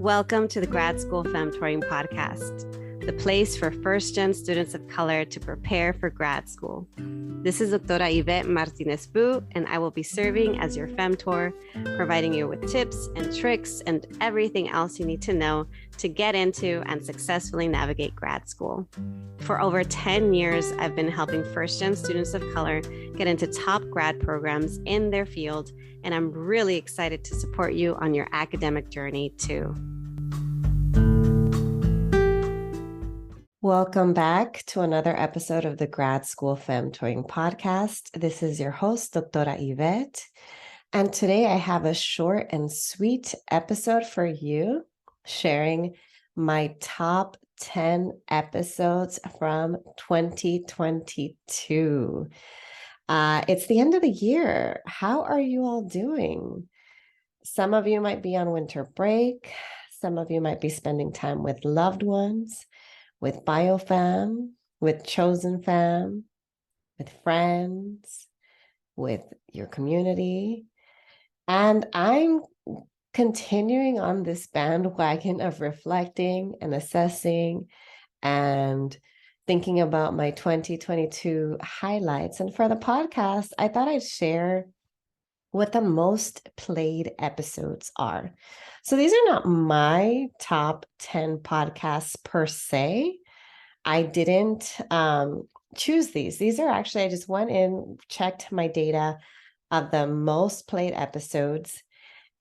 Welcome to the Grad School Femtoring Podcast, the place for first-gen students of color to prepare for grad school. This is Doctora Yvette Martinez-Fu, and I will be serving as your femtor, providing you with tips and tricks and everything else you need to know to get into and successfully navigate grad school. For over 10 years, I've been helping first-gen students of color get into top grad programs in their field, and I'm really excited to support you on your academic journey too. Welcome back to another episode of the Grad School Femtoring Podcast. This is your host, Doctora Yvette, and today I have a short and sweet episode for you, sharing my top 10 episodes from 2022. It's the end of the year. How are you all doing? Some of you might be on winter break. Some of you might be spending time with loved ones, with biofam, with chosen fam, with friends, with your community. And I'm continuing on this bandwagon of reflecting and assessing and thinking about my 2022 highlights. And for the podcast, I thought I'd share what the most played episodes are. So these are not my top 10 podcasts per se. I didn't choose these. These are actually, I just went in, checked my data of the most played episodes,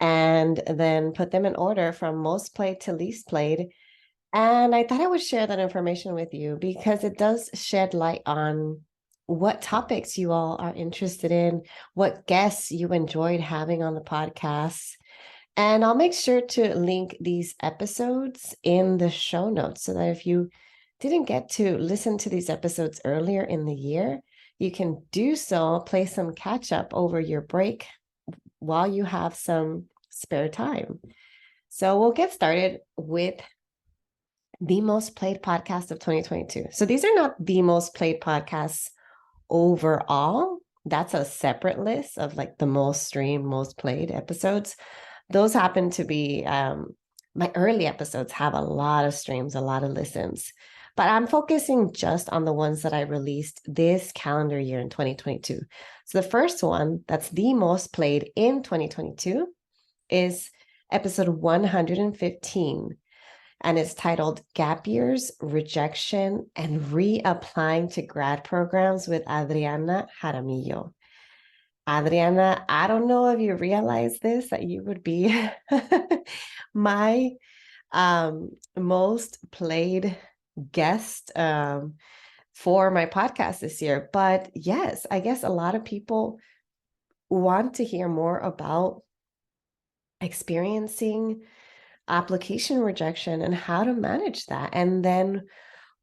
and then put them in order from most played to least played. And I thought I would share that information with you because it does shed light on what topics you all are interested in, what guests you enjoyed having on the podcast. And I'll make sure to link these episodes in the show notes so that if you didn't get to listen to these episodes earlier in the year, you can do so, play some catch up over your break while you have some spare time. So we'll get started with the most played podcast of 2022. So these are not the most played podcasts overall. That's a separate list of like the most streamed, most played episodes. Those happen to be, my early episodes have a lot of streams, a lot of listens, but I'm focusing just on the ones that I released this calendar year in 2022. So the first one that's the most played in 2022 is episode 115. And it's titled Gap Years, Rejection, and Reapplying to Grad Programs with Adriana Jaramillo. Adriana, I don't know if you realize this, that you would be my most played guest for my podcast this year. But yes, I guess a lot of people want to hear more about experiencing application rejection and how to manage that, and then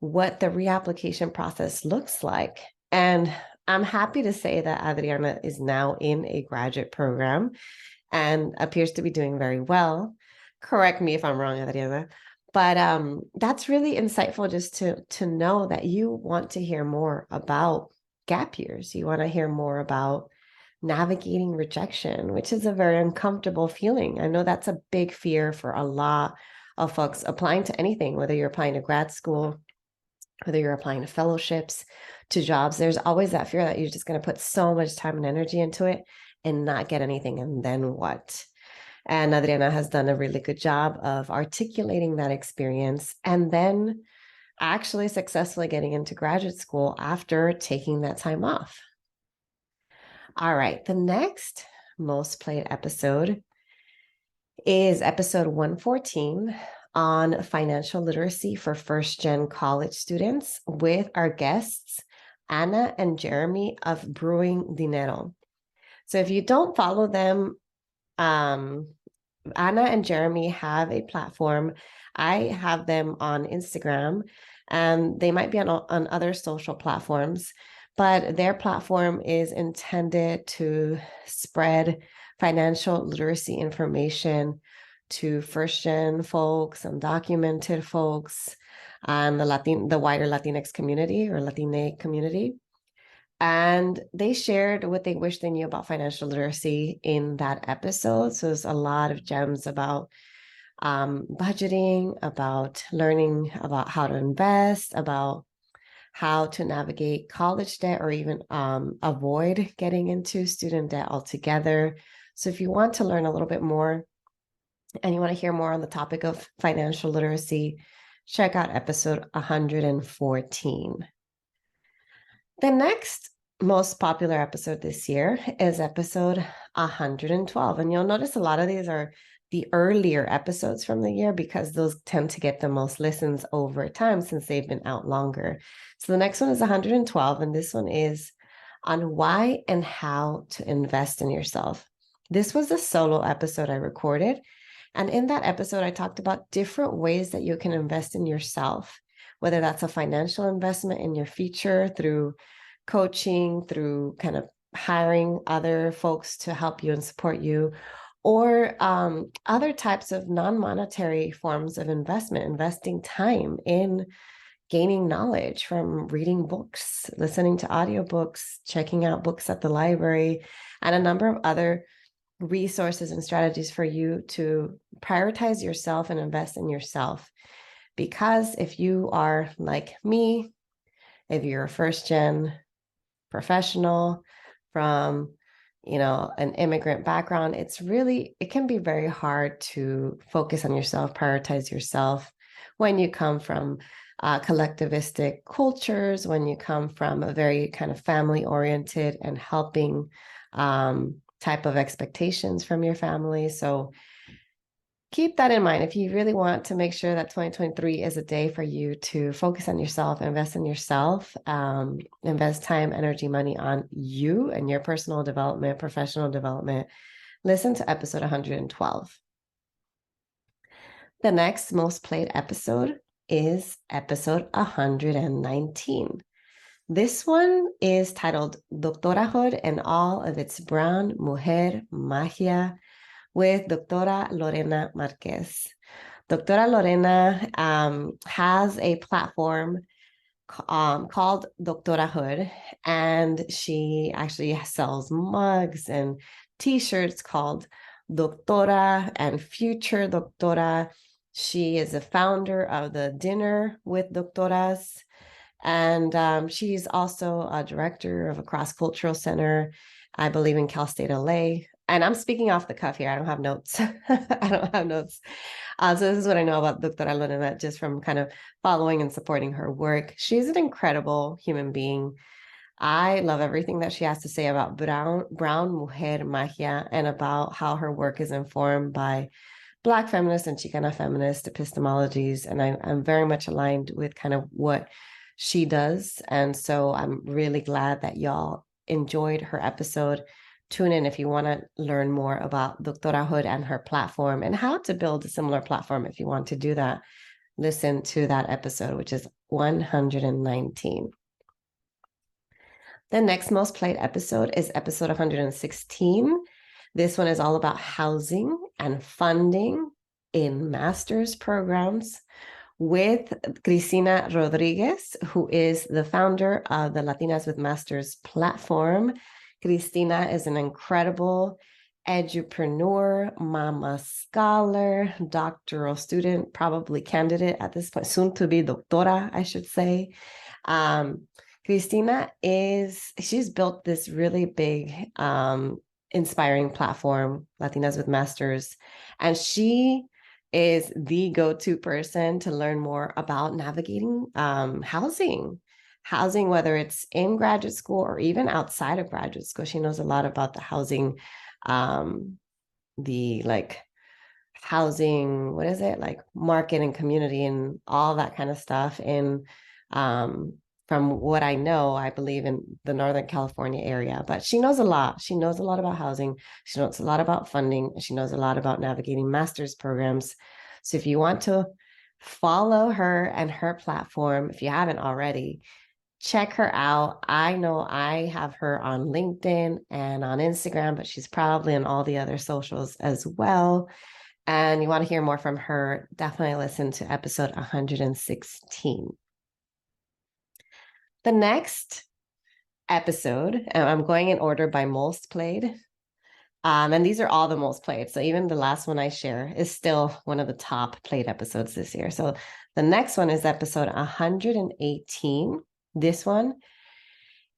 what the reapplication process looks like. And I'm happy to say that Adriana is now in a graduate program and appears to be doing very well. Correct me if I'm wrong, Adriana, but that's really insightful just to know that you want to hear more about gap years. You want to hear more about navigating rejection, which is a very uncomfortable feeling. I know that's a big fear for a lot of folks applying to anything, whether you're applying to grad school, whether you're applying to fellowships, to jobs. There's always that fear that you're just going to put so much time and energy into it and not get anything. And then what? And Adriana has done a really good job of articulating that experience and then actually successfully getting into graduate school after taking that time off. All right, the next most played episode is episode 114 on financial literacy for first-gen college students with our guests, Anna and Jeremy of Brewing Dinero. So if you don't follow them, Anna and Jeremy have a platform. I have them on Instagram, and they might be on other social platforms. But their platform is intended to spread financial literacy information to first-gen folks, undocumented folks, and the wider Latinx community or Latina community. And they shared what they wish they knew about financial literacy in that episode. So there's a lot of gems about budgeting, about learning about how to invest, about how to navigate college debt, or even avoid getting into student debt altogether. So if you want to learn a little bit more and you want to hear more on the topic of financial literacy, check out episode 114. The next most popular episode this year is episode 112. And you'll notice a lot of these are the earlier episodes from the year because those tend to get the most listens over time since they've been out longer. So the next one is 112, and this one is on why and how to invest in yourself. This was a solo episode I recorded. And in that episode, I talked about different ways that you can invest in yourself, whether that's a financial investment in your future through coaching, through kind of hiring other folks to help you and support you, or other types of non-monetary forms of investment, investing time in gaining knowledge from reading books, listening to audiobooks, checking out books at the library, and a number of other resources and strategies for you to prioritize yourself and invest in yourself. Because if you are like me, if you're a first gen professional from, an immigrant background, it can be very hard to focus on yourself, prioritize yourself when you come from collectivistic cultures, when you come from a very kind of family oriented and helping type of expectations from your family. So keep that in mind. If you really want to make sure that 2023 is a day for you to focus on yourself, invest in yourself, invest time, energy, money on you and your personal development, professional development, listen to episode 112. The next most played episode is episode 119. This one is titled Doctorahood and All of Its Brown Mujer Magia with Doctora Lorena Marquez. Doctora Lorena has a platform called Doctorahood, and she actually sells mugs and t-shirts called Doctora and Future Doctora. She is the founder of the Dinner with Doctoras, and she's also a director of a cross-cultural center, I believe, in Cal State LA. And I'm speaking off the cuff here. I don't have notes. I don't have notes. So this is what I know about Doctora Lorena, just from kind of following and supporting her work. She's an incredible human being. I love everything that she has to say about brown mujer magia and about how her work is informed by Black feminist and Chicana feminist epistemologies. And I'm very much aligned with kind of what she does. And so I'm really glad that y'all enjoyed her episode. Tune in if you want to learn more about Doctorahood and her platform and how to build a similar platform. If you want to do that, listen to that episode, which is 119. The next most played episode is episode 116. This one is all about housing and funding in master's programs with Cristina Rodriguez, who is the founder of the Latinas with Masters platform. Cristina is an incredible edupreneur, mama scholar, doctoral student, probably candidate at this point, soon to be doctora, I should say. Cristina she's built this really big, inspiring platform, Latinas with Masters, and she is the go-to person to learn more about navigating housing, whether it's in graduate school or even outside of graduate school. She knows a lot about the housing, housing, what is it? Like market and community and all that kind of stuff. And from what I know, I believe in the Northern California area, but she knows a lot. She knows a lot about housing. She knows a lot about funding. She knows a lot about navigating master's programs. So if you want to follow her and her platform, if you haven't already, check her out. I know I have her on LinkedIn and on Instagram, but she's probably on all the other socials as well. And you want to hear more from her, definitely listen to episode 116. The next episode, and I'm going in order by most played. And these are all the most played. So even the last one I share is still one of the top played episodes this year. So the next one is episode 118. This one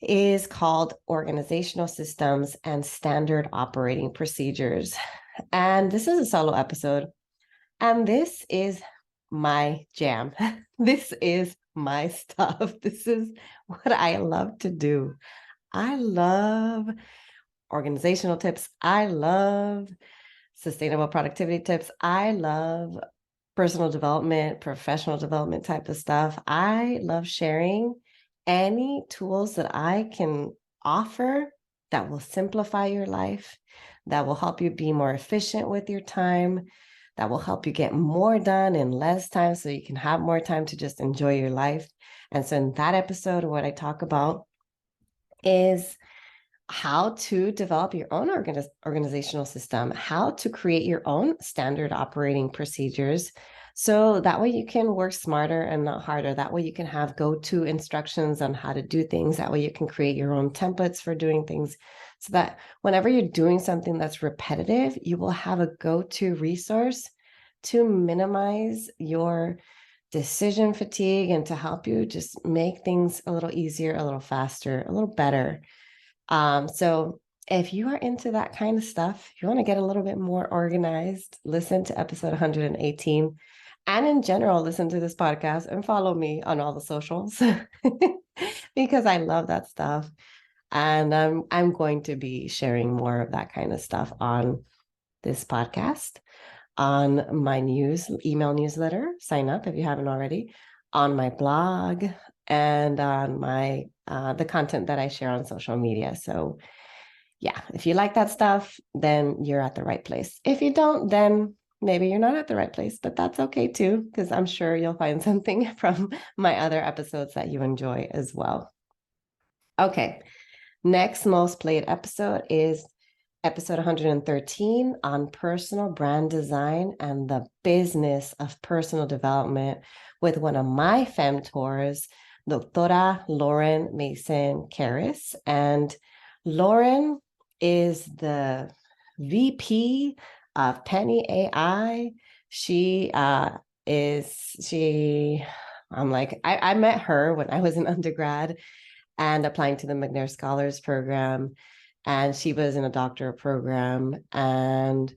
is called Organizational Systems and Standard Operating Procedures. And this is a solo episode. And this is my jam. This is my stuff. This is what I love to do. I love organizational tips. I love sustainable productivity tips. I love personal development, professional development type of stuff. I love sharing any tools that I can offer that will simplify your life, that will help you be more efficient with your time, that will help you get more done in less time so you can have more time to just enjoy your life. And so in that episode, what I talk about is how to develop your own organizational system, how to create your own standard operating procedures. So that way you can work smarter and not harder. That way you can have go-to instructions on how to do things. That way you can create your own templates for doing things so that whenever you're doing something that's repetitive, you will have a go-to resource to minimize your decision fatigue and to help you just make things a little easier, a little faster, a little better. So if you are into that kind of stuff, if you want to get a little bit more organized, listen to episode 118. And in general, listen to this podcast and follow me on all the socials because I love that stuff. And I'm going to be sharing more of that kind of stuff on this podcast, on my email newsletter. Sign up if you haven't already, on my blog, and on my the content that I share on social media. So yeah, if you like that stuff, then you're at the right place. If you don't, then maybe you're not at the right place, but that's okay too, because I'm sure you'll find something from my other episodes that you enjoy as well. Okay, next most played episode is episode 113 on personal brand design and the business of personal development with one of my femtors, Doctora Lauren Mason Karras. And Lauren is the VP of Penny AI. I met her when I was an undergrad and applying to the McNair Scholars Program. And she was in a doctorate program. And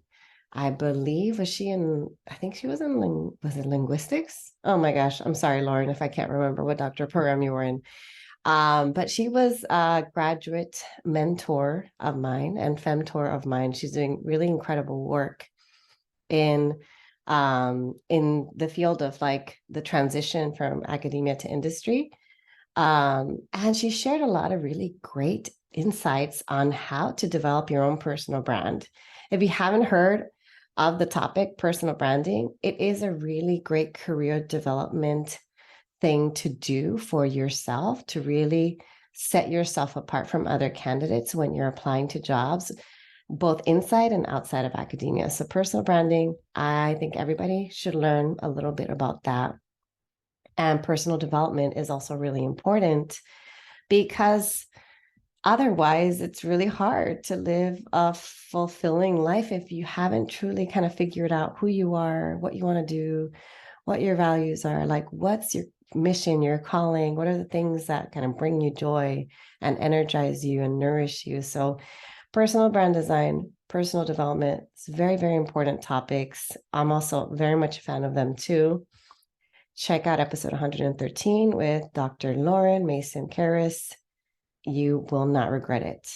I believe, I think she was was it linguistics? Oh my gosh. I'm sorry, Lauren, if I can't remember what doctorate program you were in. But she was a graduate mentor of mine and femtor of mine. She's doing really incredible work in the field of like the transition from academia to industry. And she shared a lot of really great insights on how to develop your own personal brand. If you haven't heard of the topic, personal branding, it is a really great career development thing to do for yourself to really set yourself apart from other candidates when you're applying to jobs, both inside and outside of academia. So personal branding, I think everybody should learn a little bit about that. And personal development is also really important because otherwise it's really hard to live a fulfilling life if you haven't truly kind of figured out who you are, what you want to do, what your values are, like what's your mission, your calling, what are the things that kind of bring you joy and energize you and nourish you. So personal brand design, personal development, it's very, very important topics. I'm also very much a fan of them too. Check out episode 113 with Dr. Lauren Mason Karras. You will not regret it.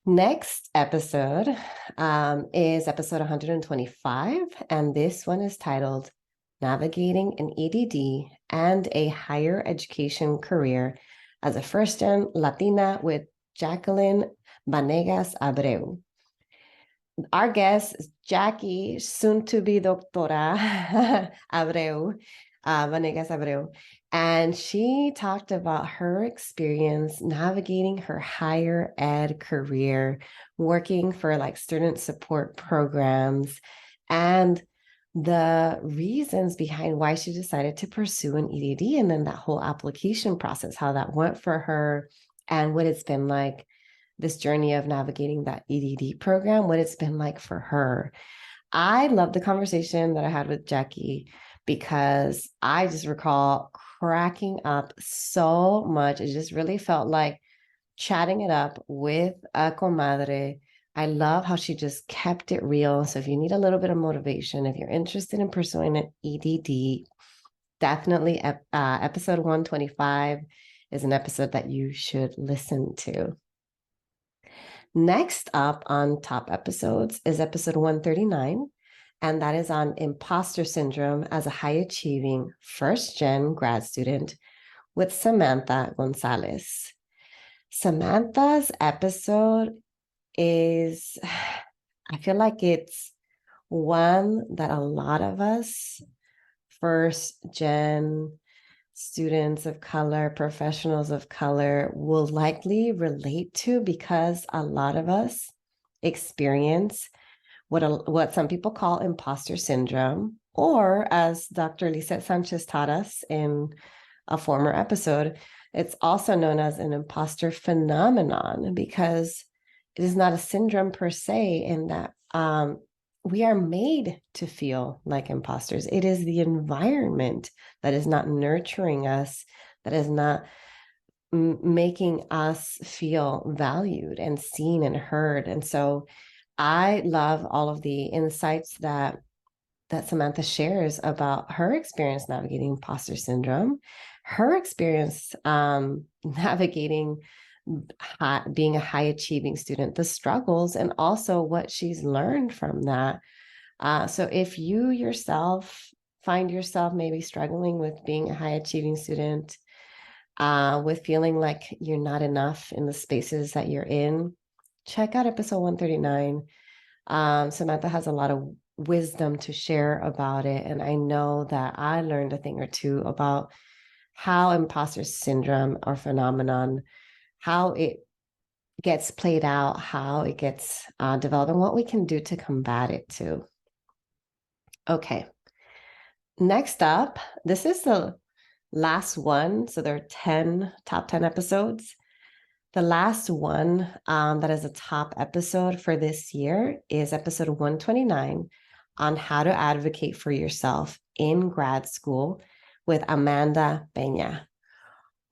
Next episode is episode 125, and this one is titled Navigating an EDD and a Higher Education Career as a First-Gen Latina with Jacqueline Vanegas Abreu. Our guest is Jackie, soon to be Doctora Abreu, Vanegas Abreu. And she talked about her experience navigating her higher ed career, working for like student support programs, and the reasons behind why she decided to pursue an EDD, and then that whole application process, how that went for her, and what it's been like this journey of navigating that EDD program, what it's been like for her. I love the conversation that I had with Jackie because I just recall cracking up so much. It just really felt like chatting it up with a comadre. I love how she just kept it real. So if you need a little bit of motivation, if you're interested in pursuing an EDD, definitely episode 125 is an episode that you should listen to. Next up on top episodes is episode 139, and that is on imposter syndrome as a high achieving first gen grad student with Samantha Gonzalez. Samantha's episode is, I feel like it's one that a lot of us first gen students of color, professionals of color will likely relate to, because a lot of us experience what some people call imposter syndrome, or as Dr. Lisette Sanchez taught us in a former episode, it's also known as an imposter phenomenon, because it is not a syndrome per se, in that we are made to feel like imposters. It is the environment that is not nurturing us, that is not making us feel valued and seen and heard. And so I love all of the insights that Samantha shares about her experience navigating imposter syndrome, her experience navigating being a high achieving student, the struggles, and also what she's learned from that. So if you yourself find yourself maybe struggling with being a high achieving student, with feeling like you're not enough in the spaces that you're in, check out episode 139. Samantha has a lot of wisdom to share about it. And I know that I learned a thing or two about how imposter syndrome or phenomenon, how it gets played out, how it gets developed, and what we can do to combat it too. Okay. Next up, this is the last one. So there are top 10 episodes. The last one that is a top episode for this year is episode 129 on how to advocate for yourself in grad school with Amanda Peña.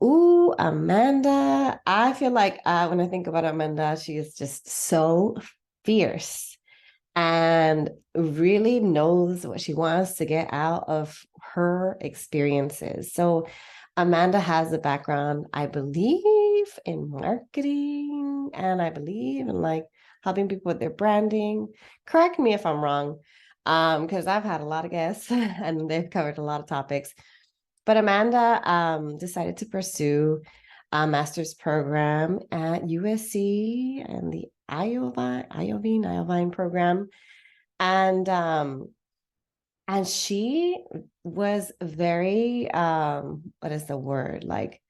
Ooh, Amanda. I feel like when I think about Amanda, she is just so fierce and really knows what she wants to get out of her experiences. So Amanda has a background, I believe, in marketing, and I believe in like helping people with their branding. Correct me if I'm wrong, because I've had a lot of guests and they've covered a lot of topics. But Amanda decided to pursue a master's program at USC and the Iovine program. And she was very, what is the word? Like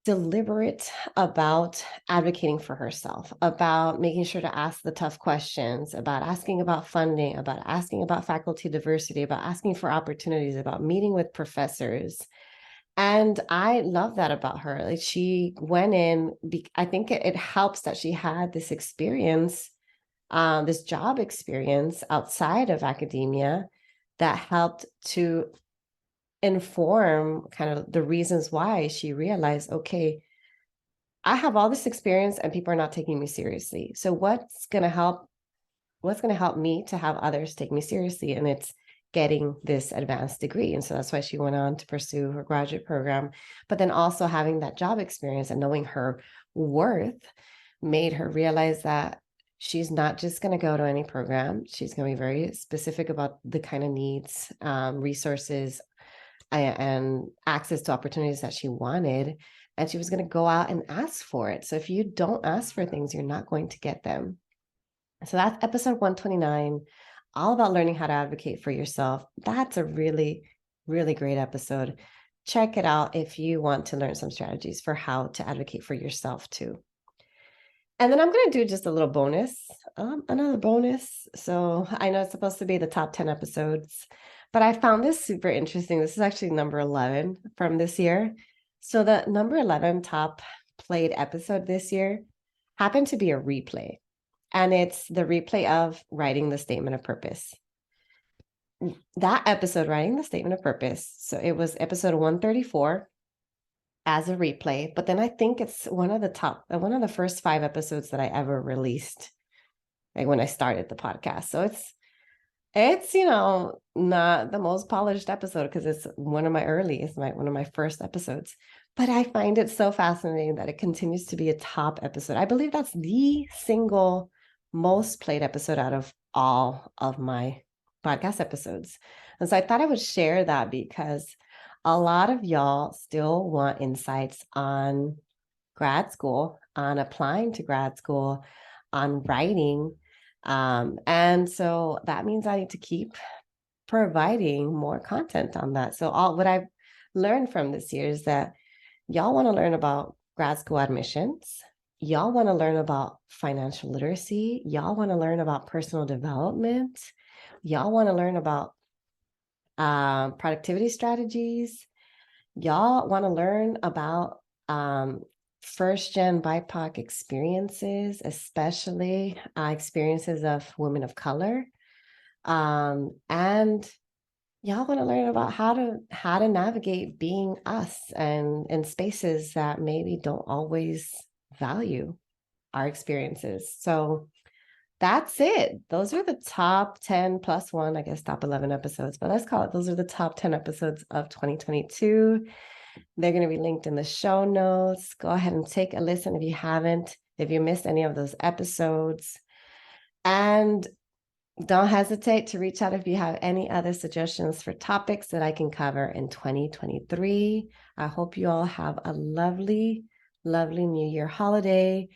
deliberate about advocating for herself, about making sure to ask the tough questions, about asking about funding, about asking about faculty diversity, about asking for opportunities, about meeting with professors. And I love that about her. Like she went in, I think it helps that she had this experience, this job experience outside of academia that helped to inform kind of the reasons why she realized, okay, I have all this experience and people are not taking me seriously. So what's going to help me to have others take me seriously? And it's getting this advanced degree. And so that's why she went on to pursue her graduate program. But then also having that job experience and knowing her worth made her realize that she's not just going to go to any program. She's going to be very specific about the kind of needs, resources, and access to opportunities that she wanted. And she was going to go out and ask for it. So if you don't ask for things, you're not going to get them. So that's episode 129, all about learning how to advocate for yourself. That's a really, really great episode. Check it out if you want to learn some strategies for how to advocate for yourself too. And then I'm going to do just a little bonus, another bonus. So I know it's supposed to be the top 10 episodes, but I found this super interesting. This is actually number 11 from this year. So the number 11 top played episode this year happened to be a replay. And it's the replay of writing the statement of purpose. That episode, writing the statement of purpose. So it was episode 134 as a replay. But then I think it's one of the first 5 episodes that I ever released, like when I started the podcast. So it's not the most polished episode because it's one of my earliest, one of my first episodes. But I find it so fascinating that it continues to be a top episode. I believe that's the single most played episode out of all of my podcast episodes. And so I thought I would share that because a lot of y'all still want insights on grad school, on applying to grad school, on writing. And so that means I need to keep providing more content on that. So what I've learned from this year is that y'all want to learn about grad school admissions. Y'all want to learn about financial literacy. Y'all want to learn about personal development. Y'all want to learn about productivity strategies. Y'all want to learn about first-gen BIPOC experiences, especially experiences of women of color. And y'all want to learn about how to navigate being us and in spaces that maybe don't always value our experiences. So that's it. Those are the top 10 plus one, I guess, top 11 episodes, but let's call it, those are the top 10 episodes of 2022. They're going to be linked in the show notes. Go ahead and take a listen if you haven't, if you missed any of those episodes. And don't hesitate to reach out if you have any other suggestions for topics that I can cover in 2023. I hope you all have a lovely, lovely New Year holiday.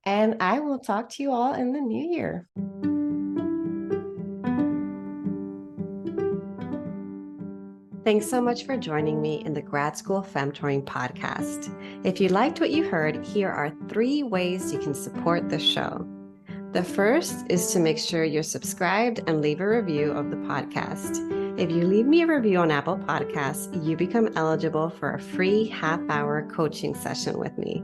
And I will talk to you all in the new year. Thanks so much for joining me in the Grad School Femtoring Podcast. If you liked what you heard, here are 3 ways you can support the show. The first is to make sure you're subscribed and leave a review of the podcast. If you leave me a review on Apple Podcasts, you become eligible for a free half-hour coaching session with me.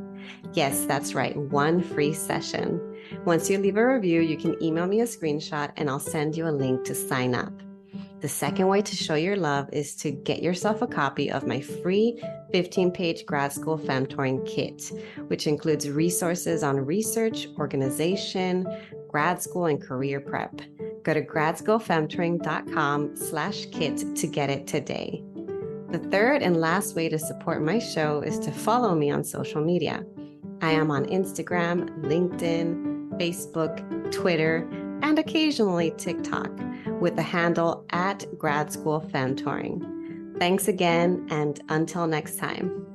Yes, that's right, 1 free session. Once you leave a review, you can email me a screenshot and I'll send you a link to sign up. The second way to show your love is to get yourself a copy of my free 15-page Grad School Femtoring kit, which includes resources on research, organization, grad school, and career prep. Go to gradschoolfemtoring.com/kit to get it today. The third and last way to support my show is to follow me on social media. I am on Instagram, LinkedIn, Facebook, Twitter, and occasionally TikTok with the handle @Grad School Femtoring. Thanks again, and until next time.